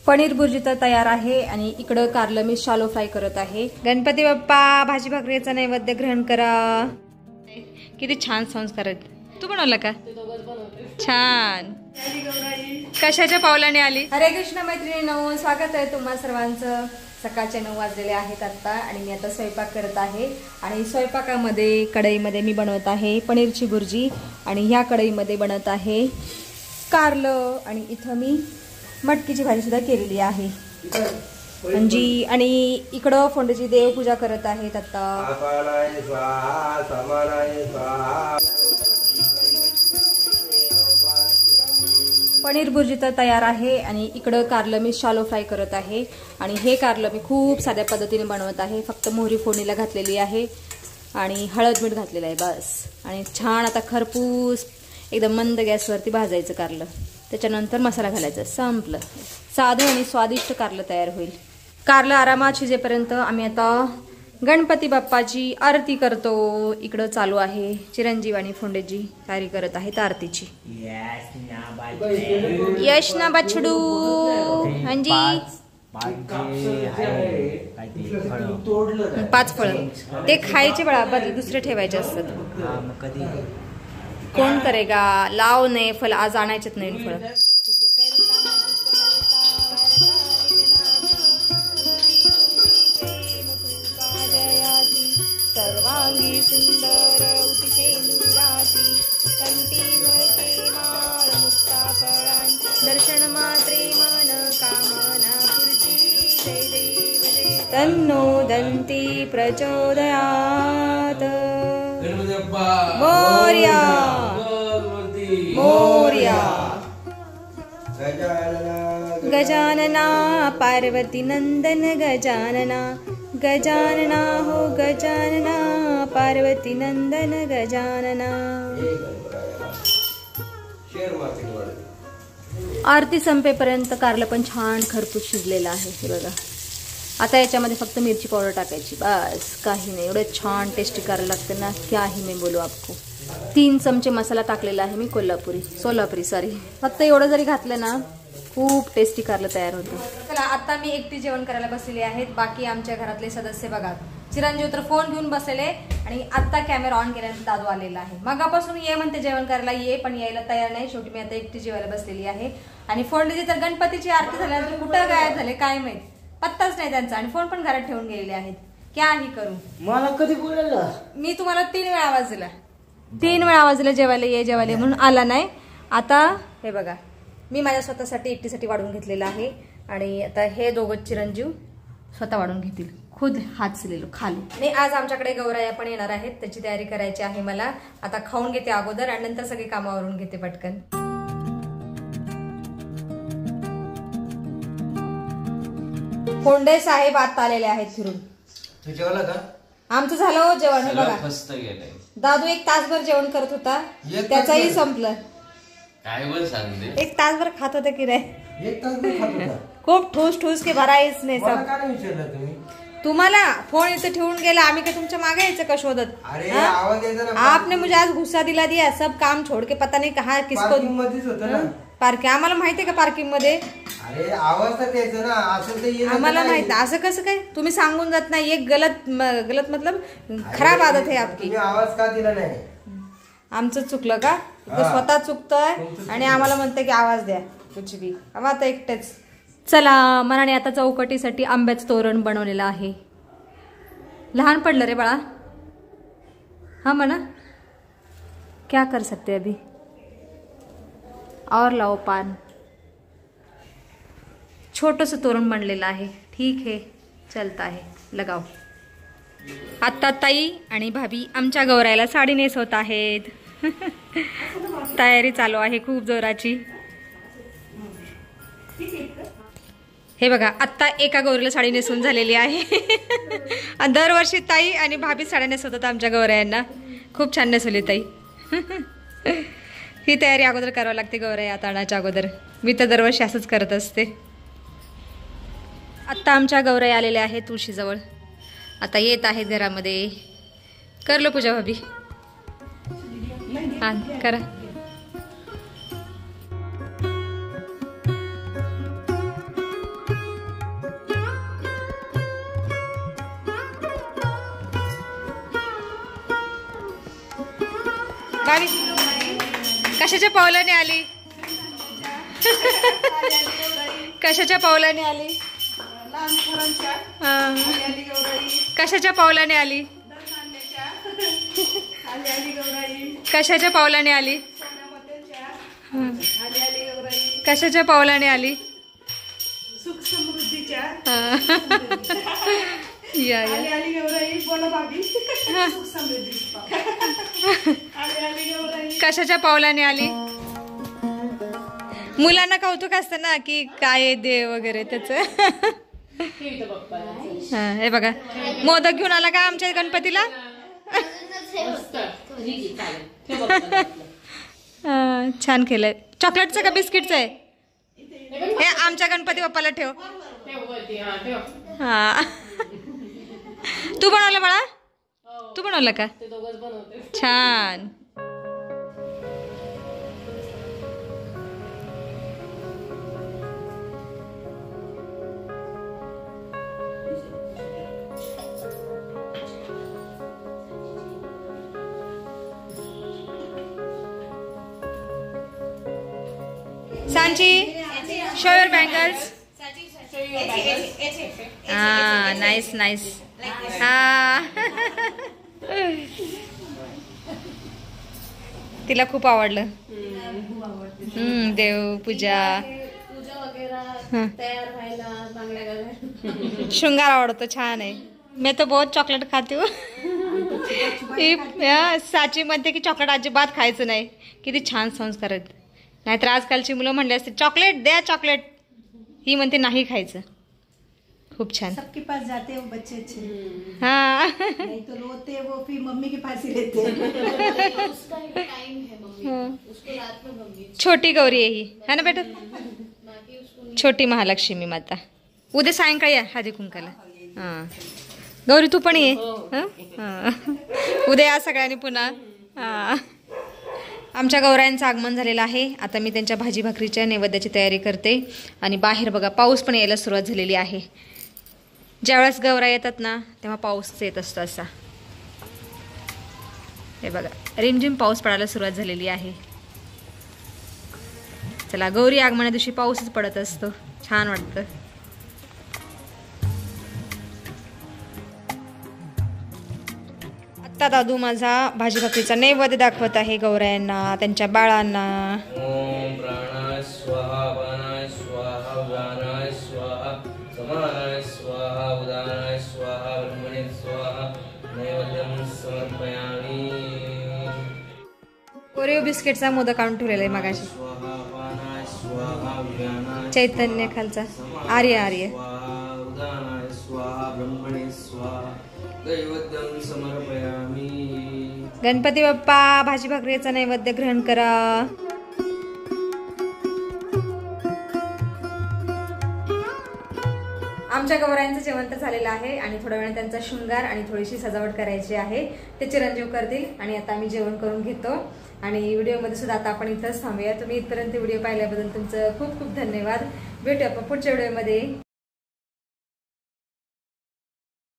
पनीर भुर्जी तर तयार आहे आणि इकडं कारलं मी शालो फ्राय करत आहे। गणपती बाप्पा भाजी भाकरीचा नैवेद्य ग्रहण करा। किती छान संस्कार आहेत। तू बनवला का? छान। कशाच्या पावलाने आली? हरे कृष्ण मैत्रिणींनो, स्वागत आहे तुम्हा सर्वांचं। सकाळचे 9 वाजलेले आहेत आता आणि मी आता स्वयंपाक करत आहे आणि स्वयंपाकामध्ये कढईमध्ये मी बनवत आहे पनीरची भुर्जी आणि ह्या कढईमध्ये बनवत आहे कारलं आणि इथं मी मटकीची भाजी सुद्धा केलेली आहे म्हणजे आणि इकडं फोंडीची देवपूजा करत आहेत आता। पनीर भुर्जी तर तयार आहे आणि इकडं कारलं मी शालो फ्राय करत आहे आणि हे कारलं मी खूप साध्या पद्धतीने बनवत आहे। फक्त मोहरी फोडणीला घातलेली आहे आणि हळद मीठ घातलेलं आहे बस। आणि छान आता खरपूस एकदम मंद गॅसवरती भाजायचं कारलं, त्याच्यानंतर मसाला घालायचा, संपलं। साधं आणि स्वादिष्ट कारलं तयार होईल। कारलं आरामात शिजेपर्यंत आम्ही आता गणपती बाप्पाची आरती करतो। इकडं चालू आहे चिरंजीव आणि फोंडेजी तयारी करत आहेत आरतीची। यश ना बछडू म्हणजे 5 फळ ते खायचे बळा, बदल दुसरे ठेवायचे असतात। कोण करेगा? लाव नाही फल, आज आणायचेच नाही फळ। सर्वांगी सुंदर उटिसेंदुराची कंठी घरते माळ मुक्ता फळांची दर्शन मात्रे मन कामना पुरची जय देव जय तन्नो दंती प्रचोदयात। मोर्या मोर्या गजानना पार्वती नंदन गजानना गजानना हो गजानना पार्वती नंदन गजानना। आरती संपेपर्यंत कारलं पण छान खरपूस शिजलेलं आहे हे बघा। आता याच्यामध्ये फक्त मिरची पावडर टाकायची बस, काही नाही। एवढं छान टेस्टी कारलं लागतं ना, क्या ही मैं बोलू आपको। 3 चमचे मसाला टाकलेला आहे मी सोलापुरी सॉरी। फक्त एवढं जरी घातलं ना खूप टेस्टी कारलं तयार होतं। चला आता मी एकटी जेवण करायला बसलेली आहेत। बाकी आमच्या घरातले सदस्य बघा, चिरंजीव तर फोन घेऊन बसलेले आणि आता कॅमेरा ऑन केल्यानंतर दादू आलेला आहे। मगापासून ये म्हणते जेवण करायला, ये पण यायला तयार नाही। शेवटी मी आता एकटी जेवायला बसलेली आहे आणि फोंडीची तर गणपतीची आरती झाल्यानंतर कुठं गायब झाले काय माहित, पत्ताच नाही त्यांचा आणि फोन पण घरात ठेवून गेलेले आहेत। क्या ही करू? मला कधी बोलायला मी तुम्हाला 3 वेळा आवाज दिला, 3 वेळा आवाज दिला जेवायला ये जेवायला ये म्हणून आला नाही। आता हे बघा मी माझ्या स्वतःसाठी एकटीसाठी वाढून घेतलेला आहे आणि आता हे दोघं चिरंजीव स्वतः वाढून घेतील, खुद हात सिलेलो खाली। आणि आज आमच्याकडे गौराया पण येणार आहेत, त्याची तयारी करायची आहे मला। आता खाऊन घेते अगोदर आणि नंतर सगळी कामावरून घेते पटकन। फोंडे साहेब आता आलेले आहेत फिरून। जेवला का? आमचं झालं हो जेवण बघा। मस्त गेलंय। दादू 1 तासभर जेवण करत होता, त्याचाही संपलं। काय बोल सांगते, 1 तासभर खात होते की नाही? 1 तासभर खात होता। खूप ठूस ठूस के भरायच नाही सब। काय विचारलं तुम्ही? तुम्हाला फोन इथे ठेवून गेला, आम्ही काय तुमच्या मागे यायचं का शोधत? अरे आवाज येतो ना, आपने मुझे आज गुस्सा दिला दिया, सब काम छोड़ के पता नहीं कहा किसको। पार्किंग मध्येच होतं ना पार्किंग, आम्हाला माहितीये का पार्किंग मध्ये? अरे आवाज तर यायचा ना, असं ते येत आम्हाला माहित, असं कसं काय तुम्ही सांगून जात नाही? एक गलत मतलब खराब आदत है आपकी। तुम्ही आवाज का दिला नाही? आमचं चुकलं का? स्वतः चुकतोय आणि आम्हाला म्हणते की आवाज द्या कुछ भी। आता एकटेच चला मनाने आता चौकटीसाठी आंब्याचं तोरण बनवलेलं आहे। लहान पडलं रे बाळा, हा म्हणा क्या कर सकते अभी, और लाओ पान। छोटंसं तोरण बनलेलं आहे, ठीक है चलता है, लगाओ। आता ताई आणि भाभी आमच्या गौरायला साडी नेसवत आहेत। तयारी चालू आहे खूप जोराची। हे बघा आत्ता एका गौरीला साडी नेसून झालेली आहे। दरवर्षी ताई आणि भाभी साड्या नेसवतात आमच्या गौरायांना, खूप छान नेसवली ताई। ही तयारी अगोदर करावी लागते गौराया आणायच्या अगोदर, मी तर दरवर्षी असंच करत असते। आत्ता आमच्या गौराया आलेल्या आहेत तुळशीजवळ, आता येत आहेत घरामध्ये। कर लो पूजा भाभी, हां करा। पाणी कशाच्या पावलाने आली? कशाच्या पावलाने आली? कशाच्या पावलाने आली? कशाच्या पावलाने आली? कशाच्या पावलाने आली? सुख समृद्धीच्या या कशाच्या पावलाने आली? मुलांना कौतुक असतं ना की काय दे वगैरे त्याचं. हे बघा मोदक घेऊन आला का आमच्या गणपतीला? छान केलंय. चॉकलेटचं का बिस्किटचं आहे? हे आमच्या गणपती बाप्पाला ठेव. हा तू बनवलं बाळा? तू बनवलं का? छान. Sanchi show your bangles. Nice nice. तिला खूप आवडलं. देव पूजा शृंगार आवडतो. छान आहे. मैं तो बहुत चॉकलेट खाती हूँ. साची म्हणते की चॉकलेट अजिबात खायचं नाही. किती छान संस्कार आहेत. नाहीतर आजकालची मुलं म्हणले असते चॉकलेट द्या चॉकलेट. ही म्हणते नाही खायचं. खूप छान. सबके पास जाते वो बच्चे अच्छे. हाँ नहीं तो रोते वो फिर मम्मी के पास ही रहते हैं. छोटी गौरी आहे ही है ना बेटा? छोटी महालक्ष्मी माता. उद्या सायंकाळी या हळदी कुंकाला. हां गौरी तू पण ये. उद्या या सगळ्यांनी पुन्हा. हां आमच्या गौरायांचं आगमन झालेलं आहे. आता मी त्यांच्या भाजी भाकरीच्या नैवेद्याची तयारी करते. आणि बाहेर बघा पाऊस पण यायला सुरुवात झालेली आहे. ज्यावेळेस गौरा येतात ना तेव्हा पाऊस येत असतो असा. हे बघा रिमझिम पाऊस पडायला सुरुवात झालेली आहे. चला गौरी आगमना दिवशी पाऊसच पडत असतो. छान वाटतं. आता दादू माझा भाजी भाकरीचा नैवेद्य दाखवत आहे गौरायांना त्यांच्या बाळांना. ओम प्राणाय स्वाहा वाणाय स्वाहा उदानाय स्वाहा समानाय स्वाहा उदानाय स्वाहा ब्रह्मणे स्वाहा नैवेद्यं समर्पयामि. ओरिओ बिस्किटचा मोदक आणून ठेवलेला आहे मगाशी. स्वाहा वाणाय स्वाहा उदानाय चैतन्य खालचा आर्य आर्य स्वाहा उदानाय स्वाहा ब्रह्मणे स्वाहा नैवेद्यं समर्पयामि. गणपती बाप्पा भाजी भाकरीचा नैवेद्य ग्रहण करा. आमच्या गौरायांचं जेवण तर झालेलं आहे आणि थोड्या वेळाने त्यांचा शृंगार आणि थोडीशी सजावट करायची आहे. ते चिरंजीव करतील आणि आता आम्ही जेवण करून घेतो. आणि व्हिडिओमध्ये सुद्धा आता आपण इथंच थांबूया. तुम्ही इथपर्यंत व्हिडिओ पाहिल्याबद्दल तुमचं खूप खूप धन्यवाद. भेटूया आपण पुढच्या व्हिडिओमध्ये.